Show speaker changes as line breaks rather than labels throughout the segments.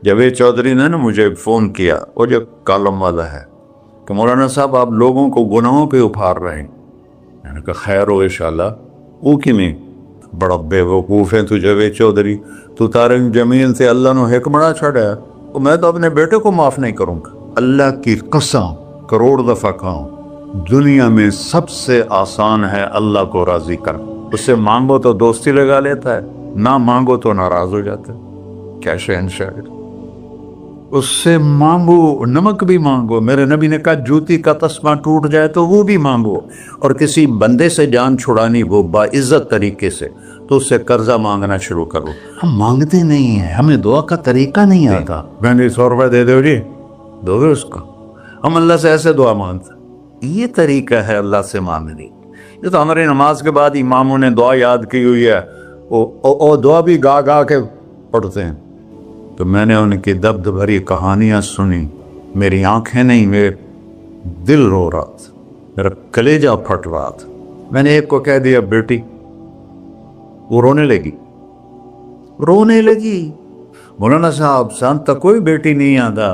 جاوید چودھری نے نا مجھے فون کیا، وہ جو کالم والا ہے، کہ مولانا صاحب آپ لوگوں کو گناہوں پہ ابھار رہے ہیں۔ میں نے کہا خیر ہو انشاءاللہ۔ وہ کی میں بڑا بے وقوف ہے تو جاوید چودھری، تو طارق جمیل سے اللہ نے حکمراں چھڑا ہے، تو میں تو اپنے بیٹے کو معاف نہیں کروں گا۔ اللہ کی قسم کروڑ دفعہ کہوں، دنیا میں سب سے آسان ہے اللہ کو راضی کرنا۔ اس سے مانگو تو دوستی لگا لیتا ہے، نہ مانگو تو ناراض ہو جاتا ہے۔ کیا شہنشاہ، اس سے مانگو، نمک بھی مانگو۔ میرے نبی نے کہا جوتی کا تسمہ ٹوٹ جائے تو وہ بھی مانگو، اور کسی بندے سے جان چھڑانی وہ باعزت طریقے سے، تو اس سے قرضہ مانگنا شروع کرو۔ ہم مانگتے نہیں ہیں، ہمیں دعا کا طریقہ نہیں آتا۔ میں نے 100 روپے دے دو جی، دو گے اس کو؟ ہم اللہ سے ایسے دعا مانگتے، یہ طریقہ ہے اللہ سے مانگنے۔ یہ تو ہماری نماز کے بعد اماموں نے دعا یاد کی ہوئی ہے، وہ دعا بھی گا گا کے پڑھتے ہیں۔ تو میں نے ان کی دبد بھری کہانیاں سنی، میری آنکھیں نہیں، میرے دل رو رہا تھا، میرا کلیجہ پھٹ رہا تھا۔ میں نے ایک کو کہہ دیا بیٹی، وہ رونے لگی۔ مولانا صاحب سان تک کوئی بیٹی نہیں آتا،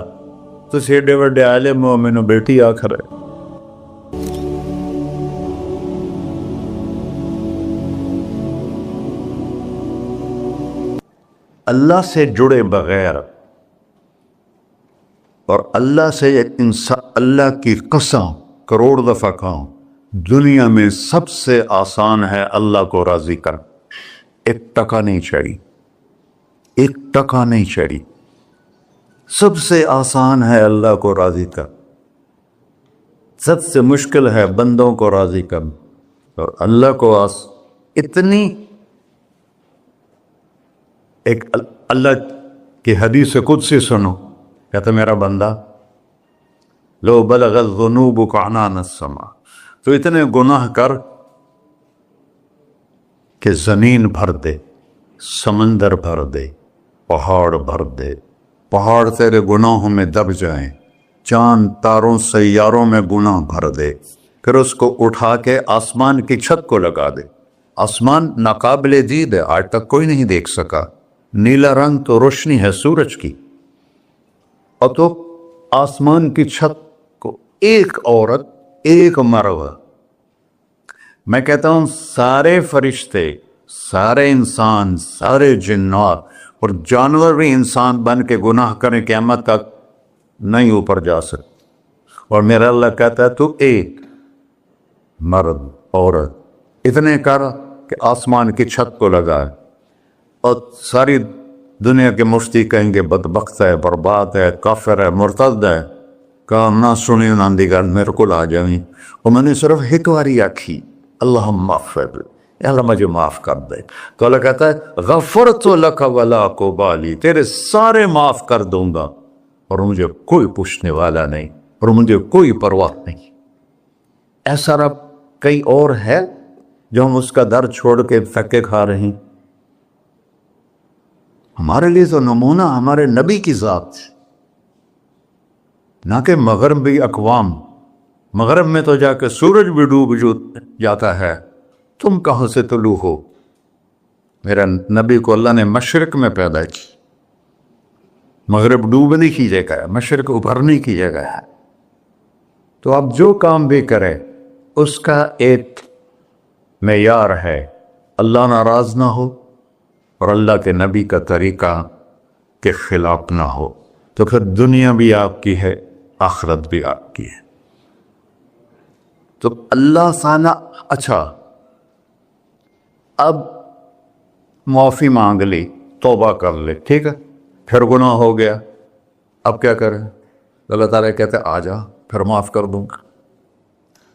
تو سیڈے وڈے عالم ہو، مینوں بیٹی آخر ہے۔ اللہ سے جڑے بغیر اور اللہ سے انسان، اللہ کی قسم کروڑ دفعہ کہوں، دنیا میں سب سے آسان ہے اللہ کو راضی کرنا۔ ایک ٹکا نہیں چڑھی، ایک ٹکا نہیں چڑھی، سب سے آسان ہے اللہ کو راضی کر، سب سے مشکل ہے بندوں کو راضی کرنا۔ اور اللہ کو اتنی ایک اللہ کی حدیث قدسی سنو، کہتا میرا بندہ لو بلغ الذنوب عنان السماء، تو اتنے گناہ کر کہ زمین بھر دے، سمندر بھر دے، پہاڑ بھر دے، پہاڑ تیرے گناہوں میں دب جائیں، چاند تاروں سیاروں میں گناہ بھر دے، پھر اس کو اٹھا کے آسمان کی چھت کو لگا دے۔ آسمان ناقابل دید ہے، آج تک کوئی نہیں دیکھ سکا، نیلا رنگ تو روشنی ہے سورج کی، اور تو آسمان کی چھت کو ایک عورت، ایک مرد، میں کہتا ہوں سارے فرشتے، سارے انسان، سارے جنات اور جانور بھی انسان بن کے گناہ کریں، قیامت تک نہیں اوپر جا سکتے۔ اور میرا اللہ کہتا ہے تو ایک مرد عورت اتنے کر کہ آسمان کی چھت کو لگائے، اور ساری دنیا کے مفتی کہیں گے بدبخت ہے، برباد ہے، کافر ہے، مرتد ہے، کہا نہ سنی نہ دیگر میرے کو آ جائیں، اور میں نے صرف ایک باری آکھی اللہم اغفر، اللہ مجھے معاف کر دے، تو اللہ کہتا ہے غفرت لک ولا ابالی، تیرے سارے معاف کر دوں گا اور مجھے کوئی پوچھنے والا نہیں، اور مجھے کوئی پرواہ نہیں۔ ایسا رب کئی اور ہے جو ہم اس کا در چھوڑ کے پھکے کھا رہے ہیں؟ ہمارے لیے تو نمونہ ہمارے نبی کی ذات، نہ کہ مغربی اقوام۔ مغرب میں تو جا کے سورج بھی ڈوب جاتا ہے، تم کہاں سے طلوع ہو؟ میرا نبی کو اللہ نے مشرق میں پیدا کی، مغرب ڈوبنے کی جگہ ہے، مشرق ابھرنے کی جگہ ہے۔ تو آپ جو کام بھی کریں اس کا ایک معیار ہے، اللہ ناراض نہ ہو اور اللہ کے نبی کا طریقہ کے خلاف نہ ہو، تو پھر دنیا بھی آپ کی ہے، آخرت بھی آپ کی ہے۔ تو اللہ سانا اچھا، اب معافی مانگ لی، توبہ کر لے، ٹھیک ہے، پھر گناہ ہو گیا، اب کیا کریں؟ اللہ تعالیٰ کہتے آ جا، پھر معاف کر دوں گا۔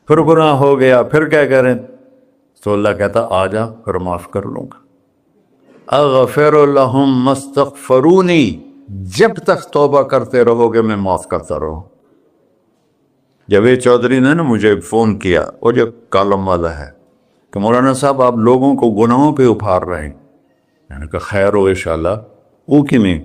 پھر گناہ ہو گیا، پھر کیا کریں؟ تو اللہ کہتا آ جا، پھر معاف کر لوں گا۔ اغفر لہم مستغفرونی، جب تک توبہ کرتے رہو گے میں معاف کرتا رہوں۔ جاوید چودھری نے نا مجھے فون کیا، وہ جو کالم والا ہے، کہ مولانا صاحب آپ لوگوں کو گناہوں پہ ابھار رہے ہیں۔ میں نے کہا خیر ہو انشاءاللہ۔ وہ کی میں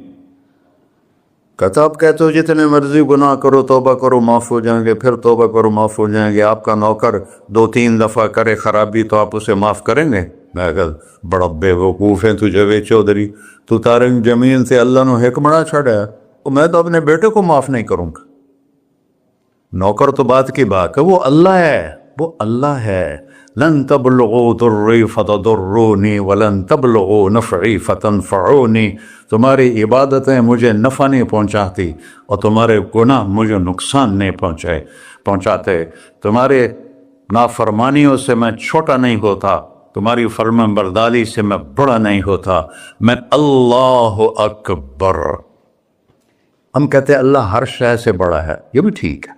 کہتا آپ کہتے ہو جتنے مرضی گناہ کرو، توبہ کرو معاف ہو جائیں گے، پھر توبہ کرو معاف ہو جائیں گے، آپ کا نوکر 2-3 دفعہ کرے خرابی تو آپ اسے معاف کریں گے؟ میں کہا بڑا بے وقوف ہے تو جاوید چودھری، تو طارق جمیل سے اللہ نے حکمراں چھڑا ہے، میں تو اپنے بیٹے کو معاف نہیں کروں گا. نوکر تو بات کی بات ہے، وہ اللہ ہے، وہ اللہ ہے. لن تبلغوا ضری فتضرونی ولن تبلغوا نفعی فتنفعونی. تمہاری عبادتیں مجھے نفع نہیں پہنچاتی اور تمہارے گناہ مجھے نقصان نہیں پہنچاتے. تمہارے نافرمانیوں سے میں چھوٹا نہیں ہوتا، تمہاری فرمان برداری سے میں بڑا نہیں ہوتا. میں اللہ اکبر. ہم کہتے ہیں اللہ ہر شے سے بڑا ہے، یہ بھی ٹھیک ہے،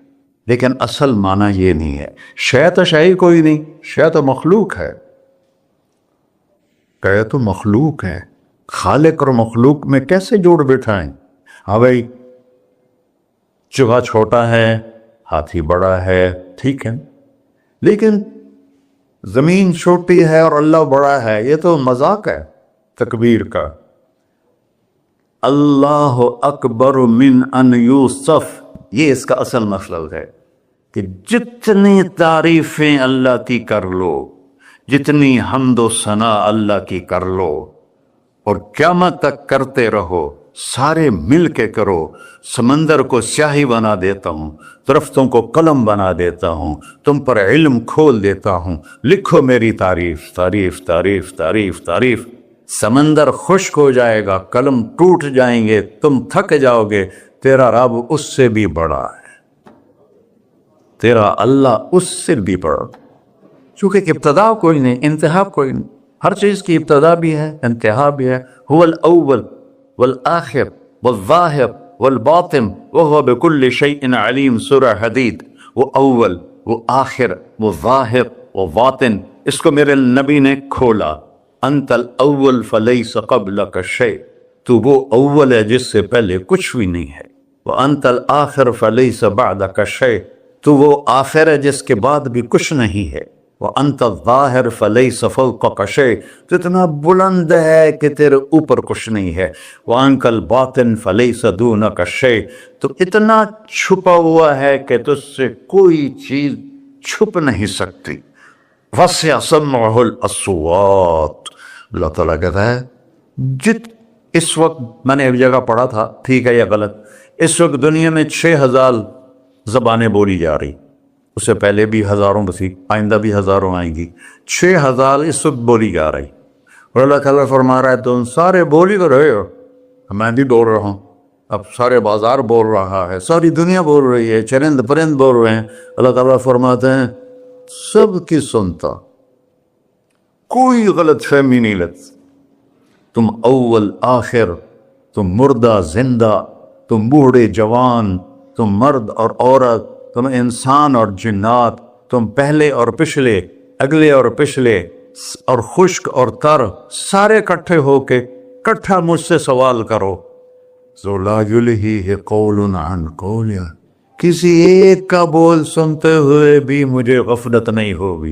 لیکن اصل معنی یہ نہیں ہے. شے تو شے ہی کوئی نہیں، شے تو مخلوق ہے. کہ تو مخلوق ہے، خالق اور مخلوق میں کیسے جوڑ بٹھائیں؟ ہاں بھائی، چوہا چھوٹا ہے، ہاتھی بڑا ہے، ٹھیک ہے، لیکن زمین چھوٹی ہے اور اللہ بڑا ہے، یہ تو مذاق ہے تکبیر کا. اللہ اکبر من ان یوسف، یہ اس کا اصل مطلب ہے کہ جتنی تعریفیں اللہ کی کر لو، جتنی حمد و ثنا اللہ کی کر لو، اور قیامت تک کرتے رہو، سارے مل کے کرو. سمندر کو سیاہی بنا دیتا ہوں، درختوں کو قلم بنا دیتا ہوں، تم پر علم کھول دیتا ہوں، لکھو میری تعریف تعریف تعریف تعریف تعریف. سمندر خشک ہو جائے گا، قلم ٹوٹ جائیں گے، تم تھک جاؤ گے، تیرا رب اس سے بھی بڑا ہے، تیرا اللہ اس سے بھی بڑا. چونکہ ابتدا کوئی نہیں، انتہا کوئی نہیں. ہر چیز کی ابتدا بھی ہے، انتہا بھی ہے. هو الاول والآخر والظاہر والباطن وهو بكل شيء علیم. سورہ حدید. وہ اول، وہ آخر، وہ ظاہر، وہ باطن. اس کو میرے نبی نے کھولا. انت الاول فلیس قبلک شیء، تو وہ اول ہے جس سے پہلے کچھ بھی نہیں ہے. وانت الآخر فلیس بعدک شیء، تو وہ آخر ہے جس کے بعد بھی کچھ نہیں ہے. وانت الظاہر فلیس فوقک شیء، تو اتنا بلند ہے کہ تیرے اوپر کچھ نہیں ہے. وانت الباطن فلیس دونک شیء، تو اتنا چھپا ہوا ہے کہ تجھ سے کوئی چیز چھپ نہیں سکتی. وسع سمعہ الاصوات، اللہ تعالیٰ کہتا ہے اس وقت میں نے ایک جگہ پڑھا تھا، ٹھیک ہے یا غلط، اس وقت دنیا میں 6000 زبانیں بولی جا رہی. اس سے پہلے بھی ہزاروں بسی، آئندہ بھی ہزاروں آئیں گی. 6000 اس وقت بولی جا رہی. اور اللہ تعالیٰ فرما رہا ہے تم سارے بولی تو رہے ہو، میں بھی بول رہا ہوں، اب سارے بازار بول رہا ہے، ساری دنیا بول رہی ہے، چرند پرند بول رہے ہیں. اللہ تعالیٰ فرماتے ہیں سب کی سنتا، کوئی غلط فہمی نہیں لگتی. تم اول آخر، تم مردہ زندہ، تم بوڑھے جوان، تم مرد اور عورت، تم انسان اور جنات، تم پہلے اور پچھلے، اگلے اور پچھلے، اور خشک اور تر، سارے کٹھے ہو کے کٹھا مجھ سے سوال کرو. ذو لا یلہیہ قول عن قول، کسی ایک کا بول سنتے ہوئے بھی مجھے غفلت نہیں ہوگی،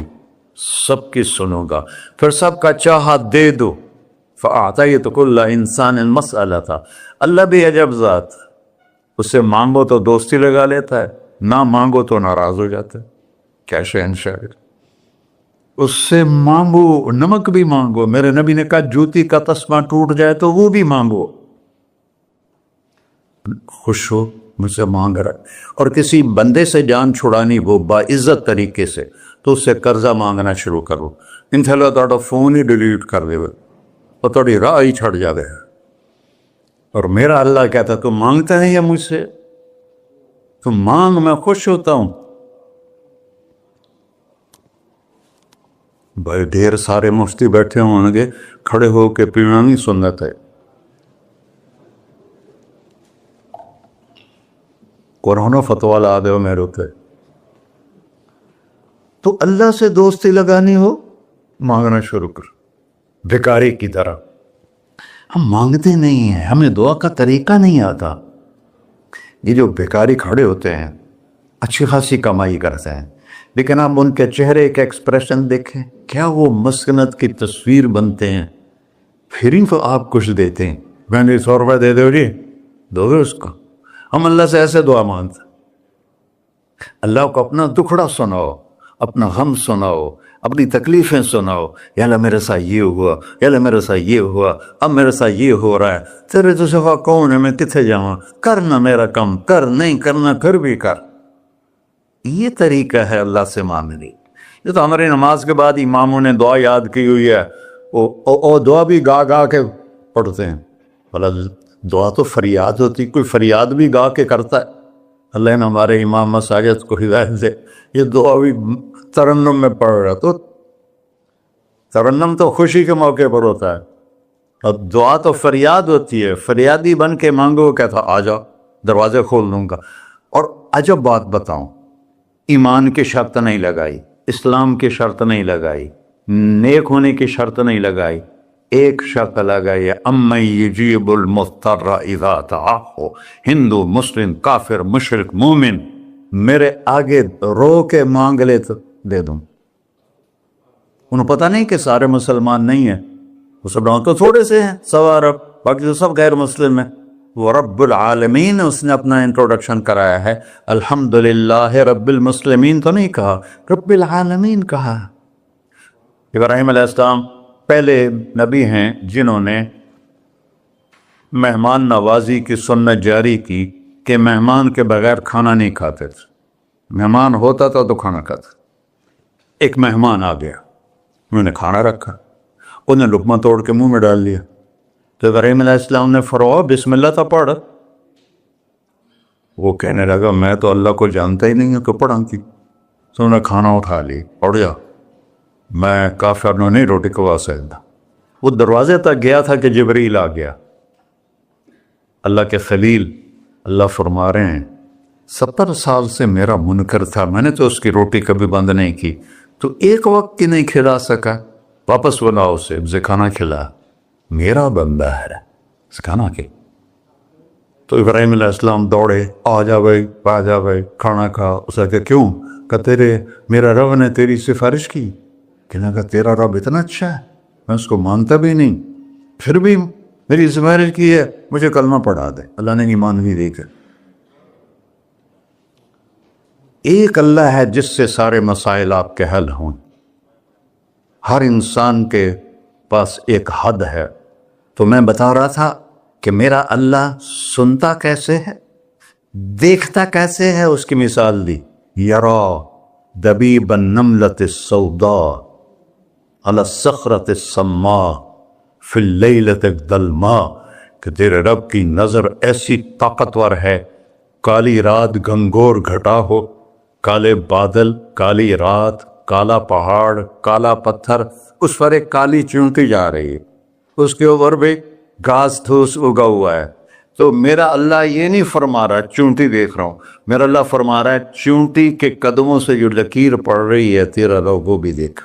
سب کی سنوں گا. پھر سب کا چاہا دے دو. فَأَعْطَيْتُ كُلَّ إِنسَانٍ مَسْأَلَةً. اللہ بھی عجب ذات، اس سے مانگو تو دوستی لگا لیتا ہے، نہ مانگو تو ناراض ہو جاتا ہے. کیسے انشاءاللہ اس سے مانگو، نمک بھی مانگو. میرے نبی نے کہا جوتی کا تسمہ ٹوٹ جائے تو وہ بھی مانگو. خوش ہو مجھ سے مانگ رہا ہے. اور کسی بندے سے جان چھڑانی وہ باعزت طریقے سے، تو اس سے قرضہ مانگنا شروع کرو. انشاءاللہ تھوڑا فون ہی ڈیلیٹ کر دے اور تھوڑی راہ ہی چھڑ جا گئے. اور میرا اللہ کہتا تم مانگتا ہے یا مجھ سے؟ تم مانگ، میں خوش ہوتا ہوں. بھائی ڈھیر سارے مفتی بیٹھے ہوں گے، کھڑے ہو کے پینا نہیں سنت ہے. قرآن و فتویٰ لا دے میرے ہوتے. تو اللہ سے دوستی لگانی ہو، مانگنا شروع کر بھکاری کی طرح. ہم مانگتے نہیں ہیں، ہمیں دعا کا طریقہ نہیں آتا. یہ جو بھکاری کھڑے ہوتے ہیں اچھی خاصی کمائی کرتے ہیں، لیکن آپ ان کے چہرے کے ایکسپریشن دیکھیں، کیا وہ مسکنت کی تصویر بنتے ہیں. پھر ہی تو آپ کچھ دیتے ہیں. میں نے 100 روپے دے دو جی، دو گے اس کو. ہم اللہ سے ایسے دعا مانگتے. اللہ کو اپنا دکھڑا سناؤ، اپنا غم سناؤ، اپنی تکلیفیں سناؤ، یا اللہ میرے ساتھ یہ ہوا، یا اللہ میرے ساتھ یہ ہوا، اب میرے ساتھ یہ ہو رہا ہے، تیرے تو سوا کون ہے، میں کتنے جاؤں، کرنا میرا کم، کر نہیں کرنا پھر بھی کر۔ یہ طریقہ ہے اللہ سے مانگنے۔ یہ تو ہماری نماز کے بعد اماموں نے دعا یاد کی ہوئی ہے، وہ دعا بھی گا گا کے پڑھتے ہیں۔ بھلا دعا تو فریاد ہوتی، کوئی فریاد بھی گا کے کرتا ہے؟ اللہ نے ہمارے امام مساجد کو ہدایت دے، یہ دعا بھی ترنم میں پڑھ رہا، تو ترنم تو خوشی کے موقع پر ہوتا ہے، اب دعا تو فریاد ہوتی ہے، فریادی بن کے مانگو، کہتا آ جاؤ دروازے کھول دوں گا۔ اور عجب بات بتاؤں، ایمان کی شرط نہیں لگائی، اسلام کی شرط نہیں لگائی، نیک ہونے کی شرط نہیں لگائی، ایک شرط لگائی ہے، امن یجیب المضطر اذا دعاہ۔ ہندو، مسلم، کافر، مشرک، مومن میرے آگے رو کے مانگ لے تو دے دوں۔ انہوں پتہ نہیں کہ سارے مسلمان نہیں ہیں، وہ سب تو تھوڑے سے ہیں، 100 ارب، باقی تو سب غیر مسلم ہیں۔ وہ رب العالمین اس نے اپنا انٹروڈکشن کرایا ہے، الحمدللہ رب المسلمین تو نہیں کہا، رب العالمین کہا۔ ابراہیم علیہ السلام پہلے نبی ہیں جنہوں نے مہمان نوازی کی سنت جاری کی کہ مہمان کے بغیر کھانا نہیں کھاتے تھے، مہمان ہوتا تھا تو کھانا کھاتے۔ ایک مہمان آ گیا، انہوں نے کھانا رکھا، انہیں لقمہ توڑ کے منہ میں ڈال لیا، تو ابراہیم علیہ السلام نے فرمایا بسم اللہ تو پڑھ۔ وہ کہنے لگا میں تو اللہ کو جانتا ہی نہیں ہوں کہ پڑھا کی، تو انہوں نے کھانا اٹھا لی، پڑھ جا، میں کافر نو نہیں روٹی کھوا سکتا۔ وہ دروازے تک گیا تھا کہ جبریل آ گیا، اللہ کے خلیل، اللہ فرما رہے ہیں 70 سال سے میرا منکر تھا، میں نے تو اس کی روٹی کبھی بند نہیں کی، تو ایک وقت کی نہیں کھلا سکا، واپس بلاؤ اسے، اسے کھانا کھلا، میرا بندہ ہے، کھانا کے۔ تو ابراہیم علیہ السلام دوڑے، آ جا بھائی، آ جا بھائی، کھانا کھا۔ اسے کہ کیوں؟ کہ میرا رب نے تیری سفارش کی۔ کہنے لگا تیرا رب اتنا اچھا ہے، میں اس کو مانتا بھی نہیں، پھر بھی میری سفارش کی ہے، مجھے کلمہ پڑھا دے۔ اللہ نے ایمان بھی دے کر۔ ایک اللہ ہے جس سے سارے مسائل آپ کے حل ہوں۔ ہر انسان کے پاس ایک حد ہے، تو میں بتا رہا تھا کہ میرا اللہ سنتا کیسے ہے، دیکھتا کیسے ہے، اس کی مثال دی، یرا دبیب النملۃ السوداء علی الصخرۃ الصماء فی اللیلۃ الظلماء، کہ تیرے رب کی نظر ایسی طاقتور ہے، کالی رات گھنگور گھٹا ہو، کالے بادل، کالی رات، کالا پہاڑ، کالا پتھر، اس پر ایک کالی چونٹی جا رہی ہے، اس کے اوپر بھی گھاس پھوس اگا ہوا ہے۔ تو میرا اللہ یہ نہیں فرما رہا چونٹی دیکھ رہا ہوں، میرا اللہ فرما رہا ہے چونٹی کے قدموں سے جو لکیر پڑ رہی ہے تیرا رب وہ بھی دیکھ۔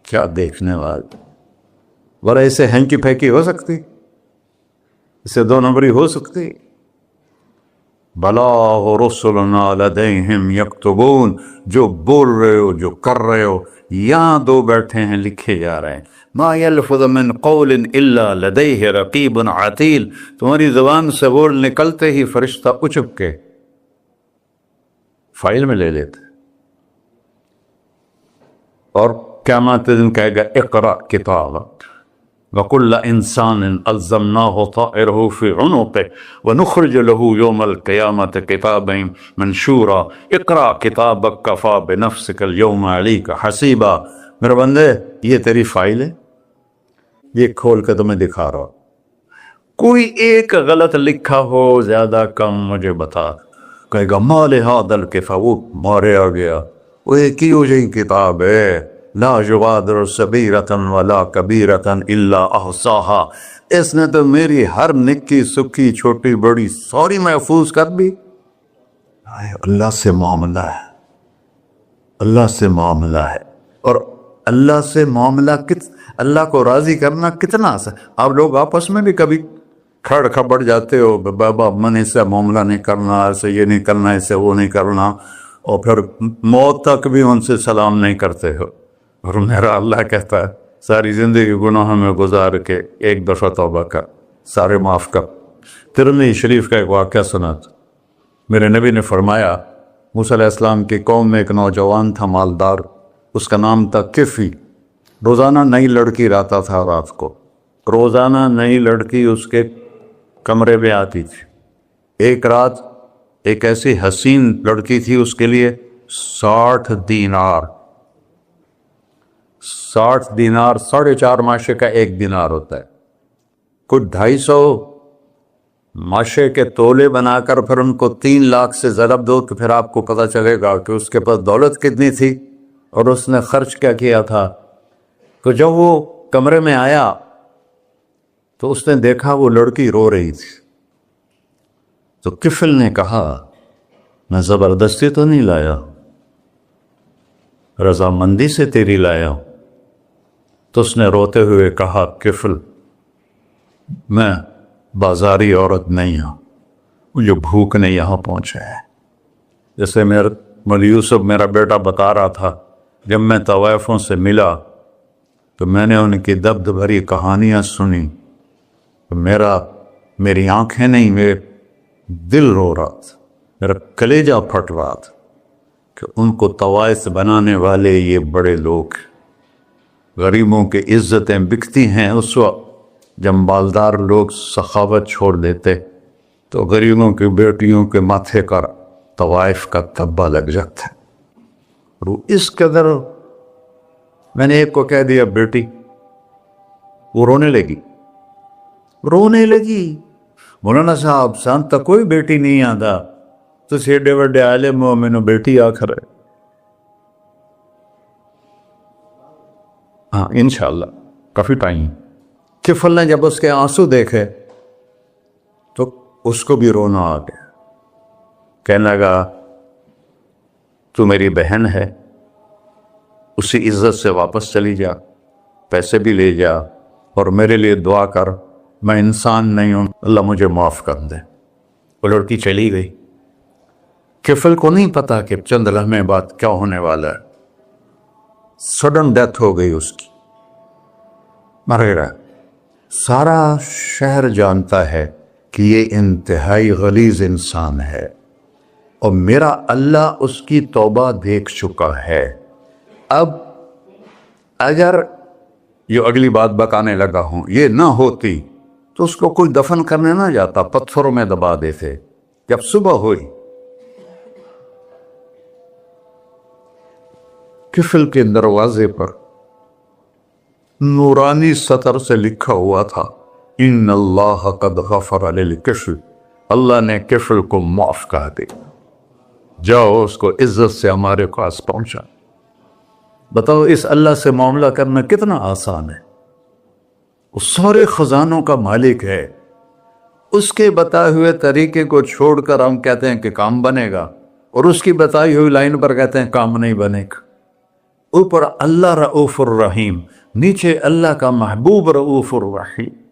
کیا دیکھنے والا، ورہ اسے ہینکی پھینکی ہو سکتی، اسے 2 نمبری ہو سکتی؟ بلاغ رسلنا لدیہم یکتبون، جو بول رہے ہو، جو کر رہے ہو، یہاں 2 بیٹھے ہیں، لکھے جا رہے ہیں۔ ما یلفظ من قول الا لدیہ رقیب عتید، تمہاری زبان سے بول نکلتے ہی فرشتہ اچک کے فائل میں لے لیتے، اور قیامت دن کہے گا اقرأ کتابک وَكُلَّ إِنسَانٍ أَلْزَمْنَاهُ طَائِرَهُ فِي عُنُقِهِ وَنُخْرِجُ لَهُ يَوْمَ الْقِيَامَةِ كِتَابًا مَنْشُورًا اقرأ کتابک کفیٰ بنفسک اليوم علیک حسیبا۔ میرے بندے یہ تیری فائل ہے، یہ کھول کے تمہیں دکھا رہا ہوں، کوئی ایک غلط لکھا ہو زیادہ کم مجھے بتا۔ کہے گا ما لہذا الکتاب، وہ مارے آ گیا، وہ ایک ہی ہو جائیں کتاب ہے، لا یغادر صغیرۃ ولا کبیرۃ الا احصاها، اس نے تو میری ہر نکی سکی چھوٹی بڑی ساری محفوظ کر دی۔ اللہ سے معاملہ ہے، اللہ سے معاملہ ہے، اور اللہ سے معاملہ اللہ کو راضی کرنا کتنا آسان۔ آپ لوگ آپس میں بھی کبھی کھڑ کھپڑ جاتے ہو، بابا من سے معاملہ نہیں کرنا، ایسے یہ نہیں کرنا، ایسے وہ نہیں کرنا، اور پھر موت تک بھی ان سے سلام نہیں کرتے ہو۔ اور میرا اللہ کہتا ہے ساری زندگی گناہوں میں گزار کے ایک دفعہ توبہ کر، سارے معاف کر۔ ترمذی شریف کا ایک واقعہ سنا تھا، میرے نبی نے فرمایا موسیٰ علیہ السلام کی قوم میں ایک نوجوان تھا، مالدار، اس کا نام تھا کفی. روزانہ نئی لڑکی لاتا تھا رات کو، روزانہ نئی لڑکی اس کے کمرے میں آتی تھی. ایک رات ایک ایسی حسین لڑکی تھی، اس کے لیے 60 دینار 4.5 ماشے کا 1 دینار ہوتا ہے، کچھ 250 ماشے کے تولے بنا کر پھر ان کو 3 لاکھ سے ضرب دو تو پھر آپ کو پتہ چلے گا کہ اس کے پاس دولت کتنی تھی اور اس نے خرچ کیا کیا تھا. تو جب وہ کمرے میں آیا تو اس نے دیکھا وہ لڑکی رو رہی تھی. تو کفل نے کہا میں زبردستی تو نہیں لایا، رضامندی سے تیری لایا ہوں. تو اس نے روتے ہوئے کہا کفل میں بازاری عورت نہیں ہوں، مجھے بھوک نے یہاں پہنچا ہے. جیسے مولی یوسف میرا بیٹا بتا رہا تھا، جب میں طوائفوں سے ملا تو میں نے ان کی دبد بھری کہانیاں سنی تو میری آنکھیں نہیں، میرے دل رو رہا تھا، میرا کلیجہ پھٹ رہا تھا کہ ان کو طوائف بنانے والے یہ بڑے لوگ. غریبوں کی عزتیں بکتی ہیں اس وقت جب مالدار لوگ سخاوت چھوڑ دیتے تو غریبوں کی بیٹیوں کے ماتھے کا طوائف کا دھبا لگ جاتا ہے. اور اس قدر میں نے ایک کو کہہ دیا بیٹی، وہ رونے لگی. مولانا صاحب سان تک کوئی بیٹی نہیں آتا تو ایڈے وڈے عالم ہو، میں نے بیٹی آخر ہے. ہاں انشاءاللہ کافی ٹائم. کفل نے جب اس کے آنسو دیکھے تو اس کو بھی رونا آ گیا. کہنے لگا تو میری بہن ہے، اسی عزت سے واپس چلی جا، پیسے بھی لے جا اور میرے لیے دعا کر، میں انسان نہیں ہوں، اللہ مجھے معاف کر دے. وہ لڑکی چلی گئی. کفل کو نہیں پتا کہ چند لمحے بعد کیا ہونے والا ہے. سڈن ڈیتھ ہو گئی اس کی، مر گیا. سارا شہر جانتا ہے کہ یہ انتہائی غلیظ انسان ہے اور میرا اللہ اس کی توبہ دیکھ چکا ہے. اب اگر یہ اگلی بات بتانے لگا ہوں یہ نہ ہوتی تو اس کو کوئی دفن کرنے نہ جاتا، پتھروں میں دبا دیتے. جب صبح ہوئی کفل کے دروازے پر نورانی سطر سے لکھا ہوا تھا ان اللہ قد غفر للکفل، اللہ نے کفل کو معاف کر دے، جاؤ اس کو عزت سے ہمارے پاس پہنچا. بتاؤ اس اللہ سے معاملہ کرنا کتنا آسان ہے. وہ سارے خزانوں کا مالک ہے، اس کے بتائے ہوئے طریقے کو چھوڑ کر ہم کہتے ہیں کہ کام بنے گا اور اس کی بتائی ہوئی لائن پر کہتے ہیں کام نہیں بنے گا. اوپر اللہ رؤوف الرحیم، نیچے اللہ کا محبوب رؤوف الرحیم.